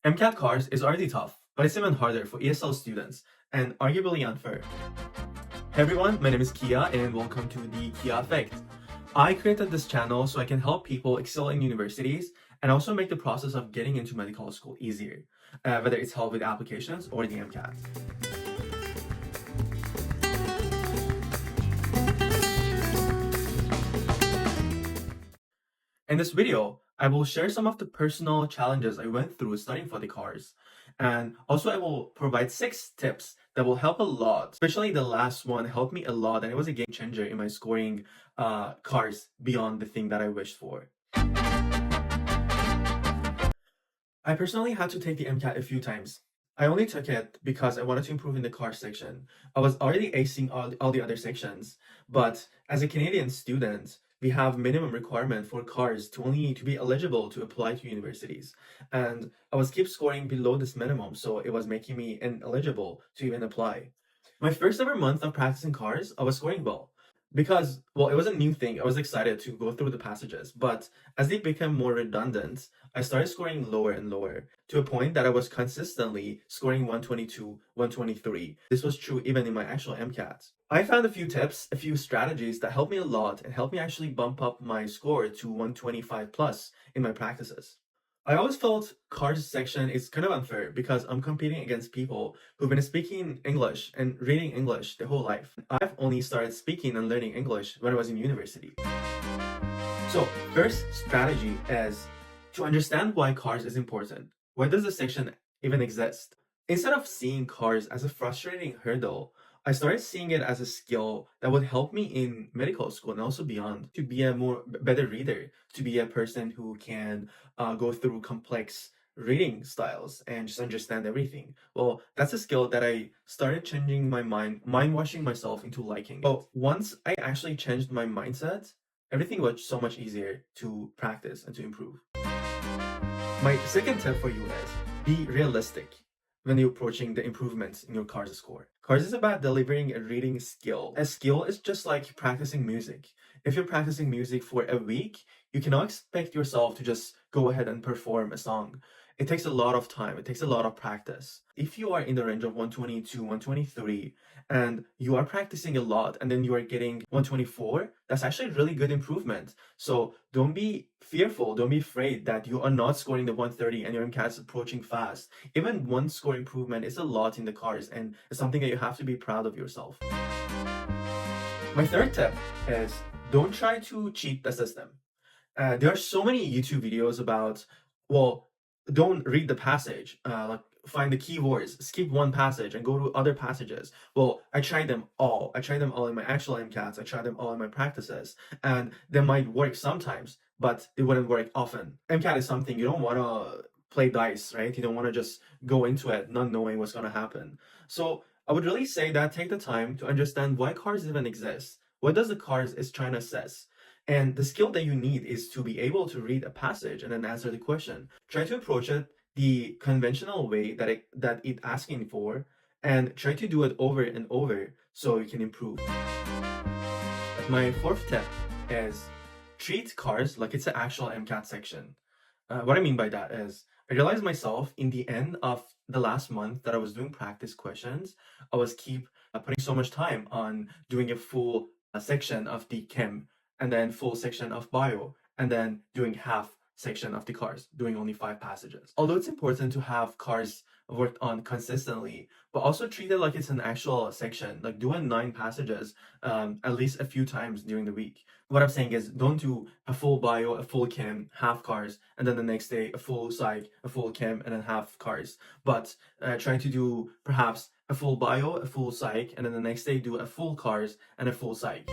MCAT cars is already tough, but it's even harder for ESL students and arguably unfair. Hey everyone, my name is Kia and welcome to the Kia Effect. I created this channel so I can help people excel in universities and also make the process of getting into medical school easier, whether it's help with applications or the MCAT. In this video, I will share some of the personal challenges I went through studying for the cars. And also I will provide 6 tips that will help a lot. Especially the last one helped me a lot and it was a game changer in my scoring cars beyond the thing that I wished for. I personally had to take the MCAT a few times. I only took it because I wanted to improve in the car section. I was already acing all the other sections, but as a Canadian student, we have minimum requirement for cars to be eligible to apply to universities. And I was keep scoring below this minimum, so it was making me ineligible to even apply. My first ever month of practicing cars, I was scoring well. Because, well, it was a new thing. I was excited to go through the passages, but as they became more redundant, I started scoring lower and lower to a point that I was consistently scoring 122, 123. This was true even in my actual MCAT. I found a few tips, a few strategies that helped me a lot and helped me actually bump up my score to 125 plus in my practices. I always felt cars section is kind of unfair because I'm competing against people who've been speaking English and reading English their whole life. I've only started speaking and learning English when I was in university. So first strategy is to understand why cars is important. Why does the section even exist? Instead of seeing cars as a frustrating hurdle, I started seeing it as a skill that would help me in medical school and also beyond to be a better reader, to be a person who can go through complex reading styles and just understand everything. Well, that's a skill that I started changing my mind washing myself into liking. But once I actually changed my mindset, everything was so much easier to practice and to improve. My second tip for you is be realistic when you're approaching the improvements in your CARS score. CARS is about delivering a reading skill. A skill is just like practicing music. If you're practicing music for a week, you cannot expect yourself to just go ahead and perform a song. It takes a lot of time. It takes a lot of practice. If you are in the range of 122, 123, and you are practicing a lot, and then you are getting 124, that's actually a really good improvement. So don't be fearful. Don't be afraid that you are not scoring the 130 and your MCAT is approaching fast. Even one score improvement is a lot in the cars, and it's something that you have to be proud of yourself. My third tip is don't try to cheat the system. There are so many YouTube videos about, well, don't read the passage, like find the keywords, skip one passage and go to other passages. Well, I tried them all. I tried them all in my actual MCATs. I tried them all in my practices, and they might work sometimes, but they wouldn't work often. MCAT is something you don't want to play dice, right? You don't want to just go into it not knowing what's going to happen. So I would really say that take the time to understand why cars even exist. What does the cars is trying to assess? And the skill that you need is to be able to read a passage and then answer the question. Try to approach it the conventional way that it asking for, and try to do it over and over so you can improve. My fourth tip is treat cars like it's an actual MCAT section. What I mean by that is I realized myself in the end of the last month that I was doing practice questions, I was keep putting so much time on doing a full section of the chem and then full section of bio, and then doing half section of the cars, doing only 5 passages. Although it's important to have cars worked on consistently, but also treat it like it's an actual section, like doing 9 passages at least a few times during the week. What I'm saying is don't do a full bio, a full chem, half cars, and then the next day a full psych, a full chem, and then half cars. But try to do perhaps a full bio, a full psych, and then the next day do a full cars and a full psych.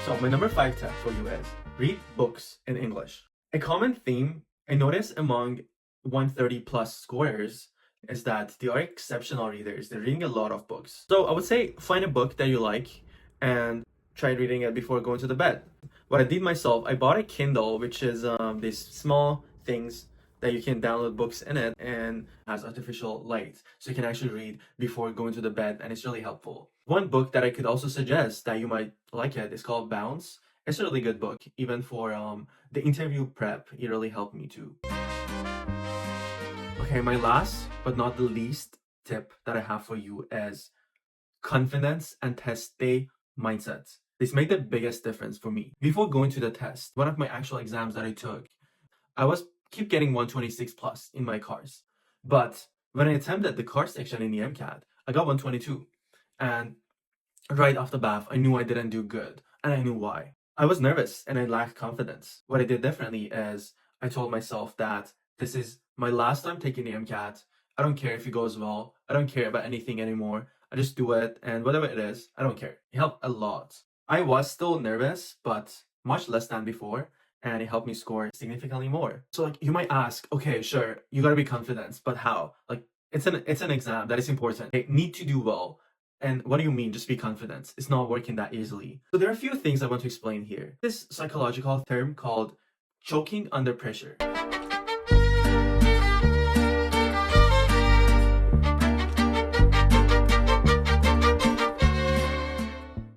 So my number 5 tip for you is read books in English. A common theme I notice among 130 plus scorers is that they are exceptional readers. They're reading a lot of books. So I would say find a book that you like and try reading it before going to the bed. What I did myself, I bought a Kindle, which is these small things that you can download books in it and has artificial light. So you can actually read before going to the bed, and it's really helpful. One book that I could also suggest that you might like it is called Bounce. It's a really good book, even for the interview prep. It really helped me too. Okay, my last but not the least tip that I have for you is confidence and test day mindsets. This made the biggest difference for me. Before going to the test, one of my actual exams that I took, I was keep getting 126 plus in my cars. But when I attempted the car section in the MCAT, I got 122. And right off the bat, I knew I didn't do good, and I knew why. I was nervous and I lacked confidence. What I did differently is I told myself that this is my last time taking the MCAT. I don't care if it goes well. I don't care about anything anymore. I just do it, and whatever it is, I don't care. It helped a lot. I was still nervous, but much less than before, and it helped me score significantly more. So like you might ask, okay, sure, you gotta be confident, but how? Like it's an exam that is important. They need to do well. And what do you mean, just be confident? It's not working that easily. So there are a few things I want to explain here. This psychological term called choking under pressure.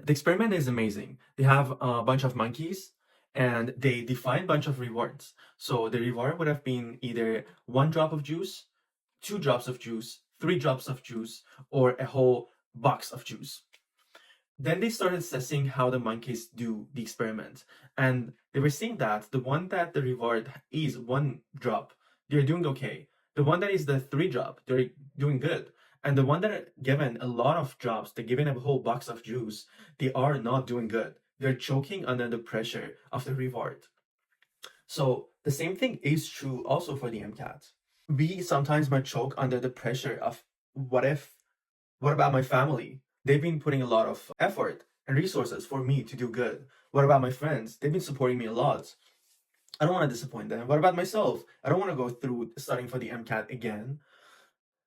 The experiment is amazing. They have a bunch of monkeys and they define a bunch of rewards. So the reward would have been either 1 drop of juice, 2 drops of juice, 3 drops of juice, or a whole box of juice. Then they started assessing how the monkeys do the experiment. And they were seeing that the one that the reward is 1 drop, they're doing okay. The one that is the 3 drop, they're doing good. And the one that are given a lot of drops, they're given a whole box of juice, they are not doing good. They're choking under the pressure of the reward. So the same thing is true also for the MCAT. We sometimes might choke under the pressure of what about my family? They've been putting a lot of effort and resources for me to do good. What about my friends? They've been supporting me a lot. I don't want to disappoint them. What about myself? I don't want to go through studying for the MCAT again.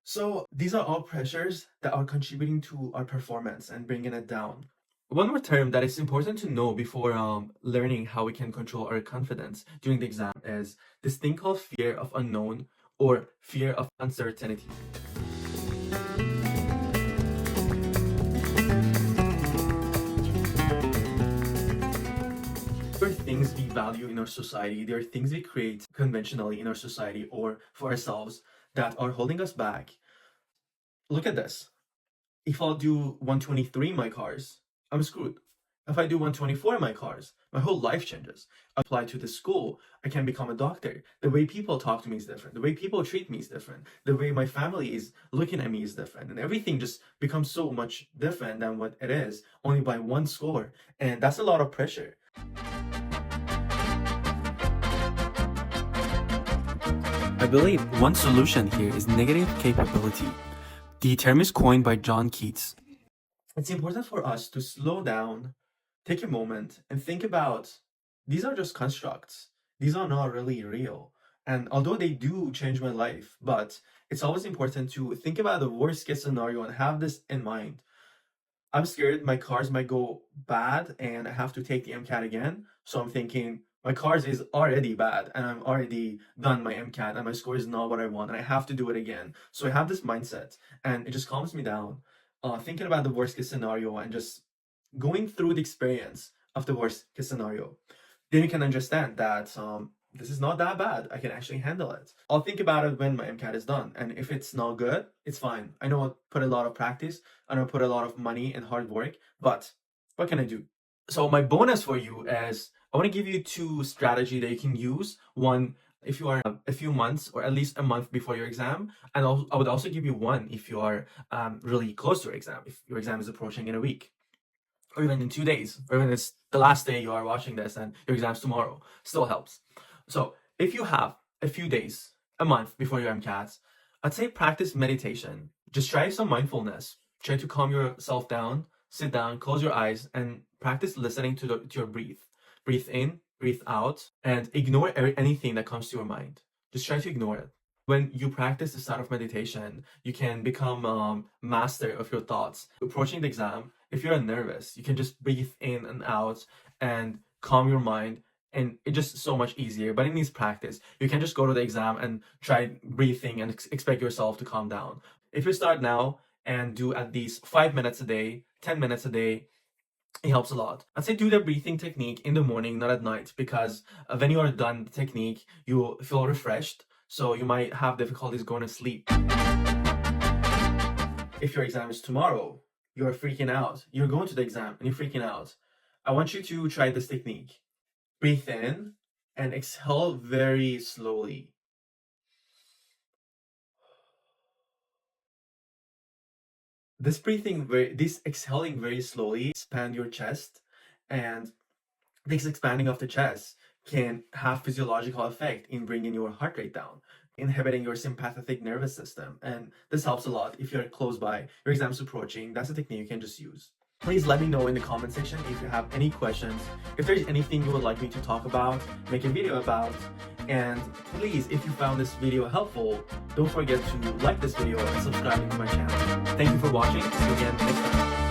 So these are all pressures that are contributing to our performance and bringing it down. One more term that is important to know before learning how we can control our confidence during the exam is this thing called fear of unknown or fear of uncertainty. There are things we value in our society, there are things we create conventionally in our society or for ourselves that are holding us back. Look at this. If I'll do 123 in my cars, I'm screwed. If I do 124 in my cars, my whole life changes. I apply to the school, I can become a doctor. The way people talk to me is different. The way people treat me is different. The way my family is looking at me is different. And everything just becomes so much different than what it is, only by one score. And that's a lot of pressure. I believe one solution here is negative capability. The term is coined by John Keats. It's important for us to slow down, take a moment, and think about these are just constructs. These are not really real. And although they do change my life, but it's always important to think about the worst case scenario and have this in mind. I'm scared my cars might go bad and I have to take the MCAT again. So I'm thinking my cars is already bad and I'm already done my MCAT and my score is not what I want and I have to do it again. So I have this mindset and it just calms me down. Thinking about the worst case scenario and just going through the experience of the worst case scenario. Then you can understand that this is not that bad. I can actually handle it. I'll think about it when my MCAT is done. And if it's not good, it's fine. I know I put a lot of practice. I know I put a lot of money and hard work, but what can I do? So my bonus for you is I want to give you 2 strategies that you can use. One, if you are a few months or at least a month before your exam. And I would also give you one if you are really close to your exam, if your exam is approaching in a week, or even in 2 days, or even it's the last day you are watching this and your exam's tomorrow. Still helps. So if you have a few days, a month before your MCATs, I'd say practice meditation. Just try some mindfulness. Try to calm yourself down, sit down, close your eyes, and practice listening to your breathe. Breathe in, breathe out, and ignore anything that comes to your mind. Just try to ignore it. When you practice the start of meditation, you can become master of your thoughts. Approaching the exam, if you're nervous, you can just breathe in and out and calm your mind. And it's just so much easier, but it needs practice. You can just go to the exam and try breathing and expect yourself to calm down. If you start now and do at least 5 minutes a day, 10 minutes a day, it helps a lot. I'd say do the breathing technique in the morning, not at night, because when you are done the technique, you feel refreshed. so you might have difficulties going to sleep. If your exam is tomorrow, you're freaking out. You're going to the exam and you're freaking out. I want you to try this technique. Breathe in and exhale very slowly. This exhaling very slowly expand your chest, and this expanding of the chest can have physiological effect in bringing your heart rate down, inhibiting your sympathetic nervous system. And this helps a lot if you're close by, your exam's approaching. That's a technique you can just use. Please let me know in the comment section if you have any questions, if there's anything you would like me to talk about, make a video about. And please, if you found this video helpful, don't forget to like this video and subscribe to my channel. Thank you for watching. See you again next time.